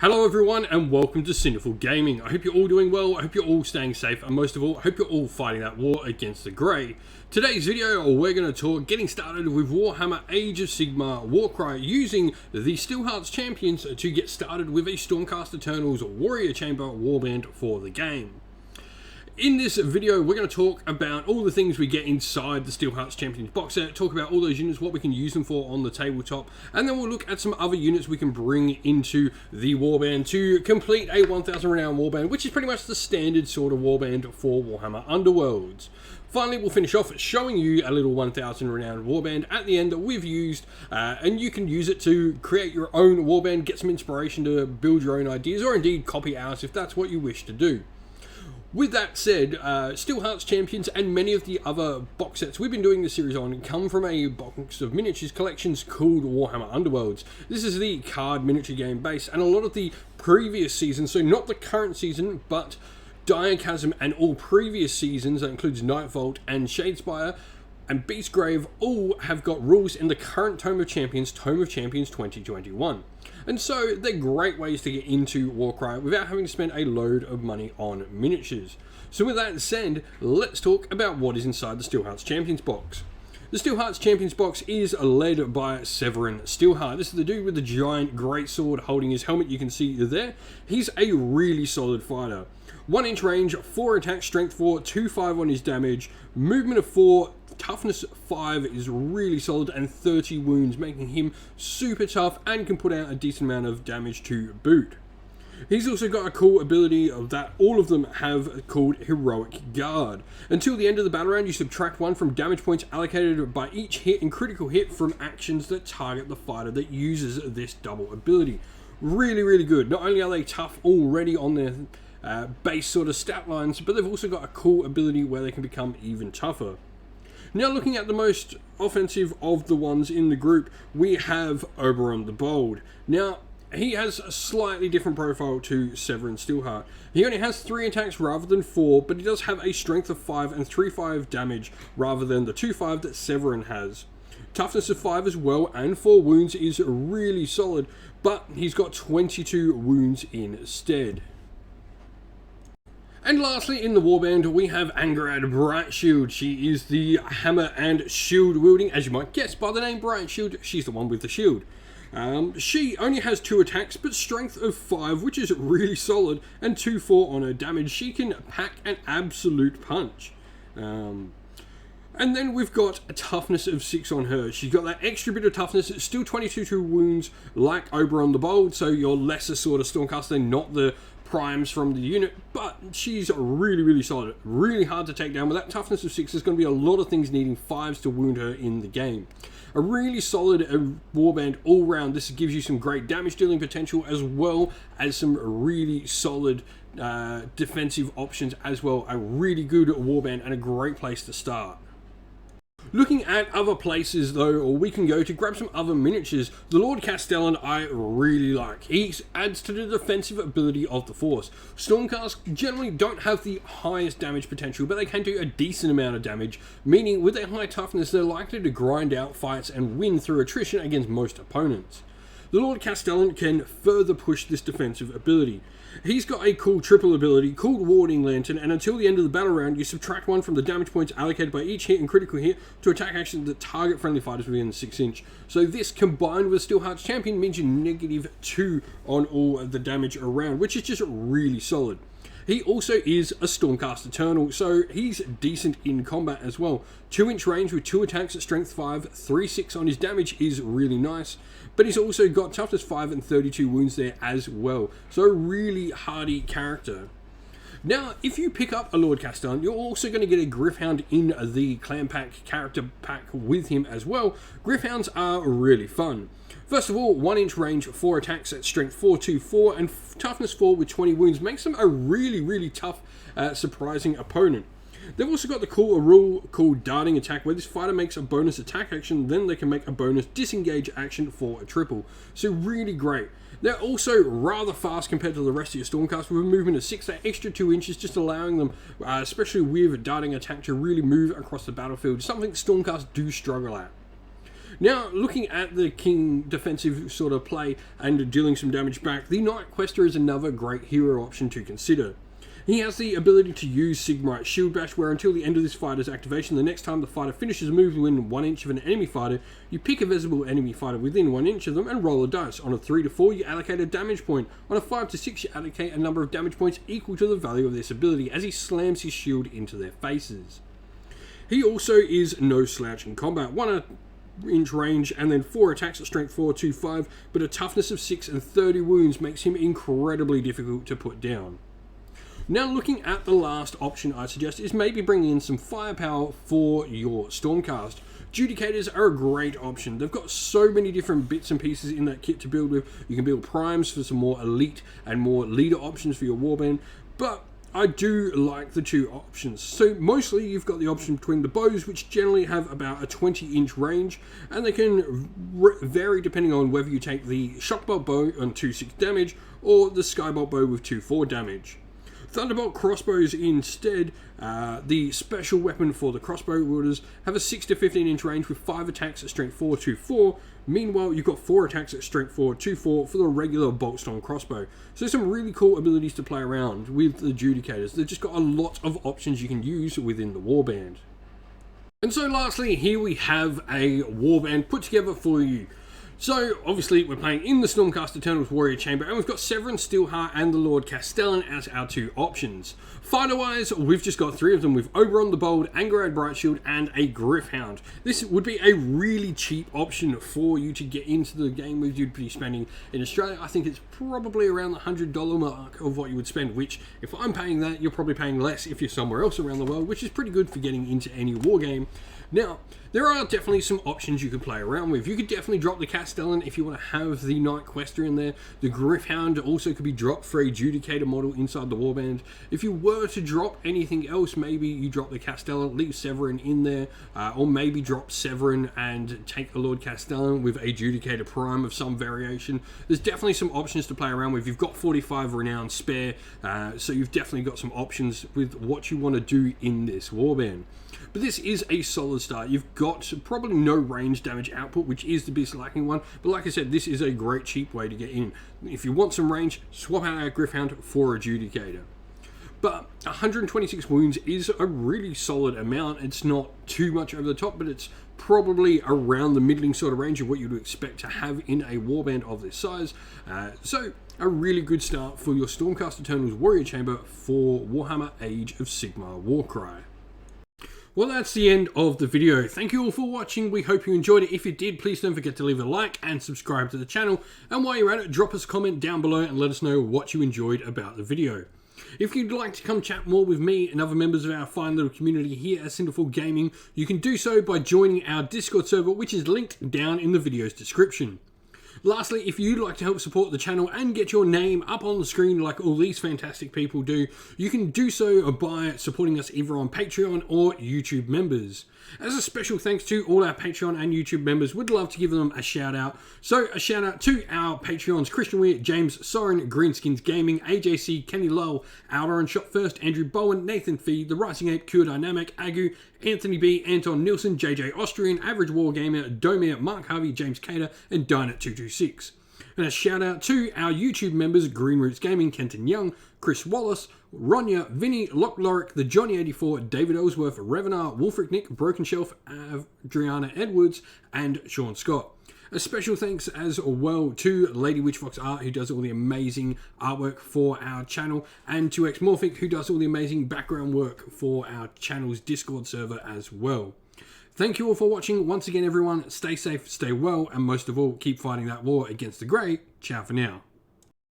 Hello everyone and welcome to Sinful Gaming. I hope you're all doing well, I hope you're all staying safe, and most of all, I hope you're all fighting that war against the Grey. Today's video, we're going to talk getting started with Warhammer Age of Sigmar Warcry using the Steelheart's champions to get started with a Stormcast Eternals Warrior Chamber warband for the game. In this video, we're going to talk about all the things we get inside the Steelheart's Champions box set, talk about all those units, what we can use them for on the tabletop, and then we'll look at some other units we can bring into the warband to complete a 1000 renown warband, which is pretty much the standard sort of warband for Warhammer Underworlds. Finally, we'll finish off showing you a little 1000 renown warband at the end that we've used, and you can use it to create your own warband, get some inspiration to build your own ideas, or indeed copy ours if that's what you wish to do. With that said, Steelheart's Champions and many of the other box sets we've been doing this series on come from a box of miniatures collections called Warhammer Underworlds. This is the card miniature game base, and a lot of the previous seasons, so not the current season, but Diachasm and all previous seasons, that includes Nightvault and Shadespire and Beastgrave, all have got rules in the current Tome of Champions 2021. And so they're great ways to get into Warcry without having to spend a load of money on miniatures. So with that said, let's talk about what is inside the Steelheart's Champions box. The Steelheart's Champions box is led by Severin Steelheart. This is the dude with the giant greatsword holding his helmet you can see there. He's a really solid fighter. 1 inch range, 4 attack, strength 4, 2/5 on his damage, movement of 4, toughness 5 is really solid, and 30 wounds, making him super tough and can put out a decent amount of damage to boot. He's also got a cool ability that all of them have called Heroic Guard. Until the end of the battle round, you subtract 1 from damage points allocated by each hit and critical hit from actions that target the fighter that uses this double ability. Really good. Not only are they tough already on their base sort of stat lines, but they've also got a cool ability where they can become even tougher. Now, looking at the most offensive of the ones in the group, we have Oberon the Bold. Now, he has a slightly different profile to Severin Steelheart. He only has 3 attacks rather than 4, but he does have a strength of 5 and 3/5 damage rather than the 2/5 that Severin has. Toughness of 5 as well, and 4 wounds is really solid, but he's got 22 wounds instead. And lastly, in the warband, we have Angarad Brightshield. She is the hammer and shield wielding, as you might guess by the name Brightshield, she's the one with the shield. She only has 2 attacks, but strength of 5, which is really solid, and 2/4 on her damage. She can pack an absolute punch. And then we've got a toughness of 6 on her. She's got that extra bit of toughness. It's still 22 wounds like Oberon the Bold, so your lesser sort of Stormcaster, not the primes from the unit, but she's really solid. Really hard to take down. With that toughness of 6, there's going to be a lot of things needing 5s to wound her in the game. A really solid warband all round. This gives you some great damage dealing potential as well as some really solid defensive options as well. A really good warband and a great place to start. Looking at other places though, or we can go to grab some other miniatures, the Lord Castellan I really like. He adds to the defensive ability of the Force. Stormcast generally don't have the highest damage potential, but they can do a decent amount of damage, meaning with their high toughness, they're likely to grind out fights and win through attrition against most opponents. The Lord Castellan can further push this defensive ability. He's got a cool triple ability called Warding Lantern, and until the end of the battle round, you subtract 1 from the damage points allocated by each hit and critical hit to attack actions that target friendly fighters within 6 inch. So this, combined with Steelheart's Champion, means you're -2 on all of the damage around, which is just really solid. He also is a Stormcast Eternal, so he's decent in combat as well. 2 inch range with 2 attacks at strength 5, 3/6 on his damage is really nice, but he's also got toughness 5 and 32 wounds there as well, so a really hardy character. Now, if you pick up a Lord Castellan, you're also going to get a Gryph-hound in the clan pack character pack with him as well. Gryph-hounds are really fun. First of all, 1 inch range, 4 attacks at strength 4, 2, 4, and toughness 4 with 20 wounds makes them a really tough, surprising opponent. They've also got the cool rule called Darting Attack, where this fighter makes a bonus attack action, then they can make a bonus disengage action for a triple. So really great. They're also rather fast compared to the rest of your Stormcast, with a movement of 6, that extra 2 inches, just allowing them, especially with Darting Attack, to really move across the battlefield, something Stormcast do struggle at. Now, looking at the king defensive sort of play and dealing some damage back, the Knight Quester is another great hero option to consider. He has the ability to use Sigmar's Shield Bash, where until the end of this fighter's activation, the next time the fighter finishes a move within 1 inch of an enemy fighter, you pick a visible enemy fighter within 1 inch of them and roll a dice. On a 3 to 4, you allocate a damage point. On a 5 to 6, you allocate a number of damage points equal to the value of this ability as he slams his shield into their faces. He also is no slouch in combat. 1 inch range and then 4 attacks at strength 4, 2, 5, but a toughness of 6 and 30 wounds makes him incredibly difficult to put down. Now, looking at the last option I suggest is maybe bringing in some firepower for your Stormcast. Judicators are a great option. They've got so many different bits and pieces in that kit to build with. You can build primes for some more elite and more leader options for your warband, but I do like the 2 options. So mostly you've got the option between the bows, which generally have about a 20-inch range, and they can vary depending on whether you take the Shockbolt bow on 2/6 damage or the Skybolt bow with 2/4 damage. Thunderbolt crossbows instead, the special weapon for the crossbow wielders, have a 6 to 15 inch range with 5 attacks at strength 4, 2, 4. Meanwhile, you've got 4 attacks at strength 4, 2, 4 for the regular bolt-on crossbow. So some really cool abilities to play around with the Judicators. They've just got a lot of options you can use within the warband. And so lastly, here we have a warband put together for you. So, obviously, we're playing in the Stormcast Eternals Warrior Chamber, and we've got Severin, Steelheart, and the Lord Castellan as our 2 options. Fighter-wise, we've just got 3 of them, with Oberon the Bold, Angerad Brightshield, and a Gryph-hound. This would be a really cheap option for you to get into the game with. You'd be spending, in Australia, I think it's probably around the $100 mark of what you would spend, which, if I'm paying that, you're probably paying less if you're somewhere else around the world, which is pretty good for getting into any war game. Now, there are definitely some options you could play around with. You could definitely drop the Castellan if you want to have the Knight Quester in there. The Gryph-hound also could be dropped for a Judicator model inside the warband. If you were to drop anything else, maybe you drop the Castellan, leave Severin in there, or maybe drop Severin and take the Lord Castellan with a Judicator Prime of some variation. There's definitely some options to play around with. You've got 45 renown spare, so you've definitely got some options with what you want to do in this warband. But this is a solid start. You've got probably no range damage output, which is the biggest lacking one. But like I said, this is a great cheap way to get in. If you want some range, swap out our Gryph-hound for a Judicator. But 126 wounds is a really solid amount. It's not too much over the top, but it's probably around the middling sort of range of what you'd expect to have in a warband of this size. So a really good start for your Stormcast Eternals Warrior Chamber for Warhammer Age of Sigmar Warcry. Well, that's the end of the video. Thank you all for watching. We hope you enjoyed it. If you did, please don't forget to leave a like and subscribe to the channel. And while you're at it, drop us a comment down below and let us know what you enjoyed about the video. If you'd like to come chat more with me and other members of our fine little community here at Sinful Gaming, you can do so by joining our Discord server, which is linked down in the video's description. Lastly, if you'd like to help support the channel and get your name up on the screen like all these fantastic people do, you can do so by supporting us either on Patreon or YouTube members. As a special thanks to all our Patreon and YouTube members, we'd love to give them a shout out. So a shout out to our Patreons: Christian Weir, James Soren, Greenskins Gaming, AJC, Kenny Lowell, Outer Shot First, Andrew Bowen, Nathan Fee, The Rising Ape, Cure Dynamic, Agu, Anthony B, Anton Nilsson, JJ Austrian, Average Wargamer, Domir, Mark Harvey, James Cater, and Dynet226. And a shout out to our YouTube members: Green Roots Gaming, Kenton Young, Chris Wallace, Ronya, Vinny, Lock Lorick, The Johnny84, David Ellsworth, Revenar, Wolfric Nick, Broken Shelf, Adriana Edwards, and Sean Scott. A special thanks as well to Lady Witchfox Art, who does all the amazing artwork for our channel, and to Xmorphic, who does all the amazing background work for our channel's Discord server as well. Thank you all for watching. Once again, everyone, stay safe, stay well, and most of all, keep fighting that war against the Grey. Ciao for now.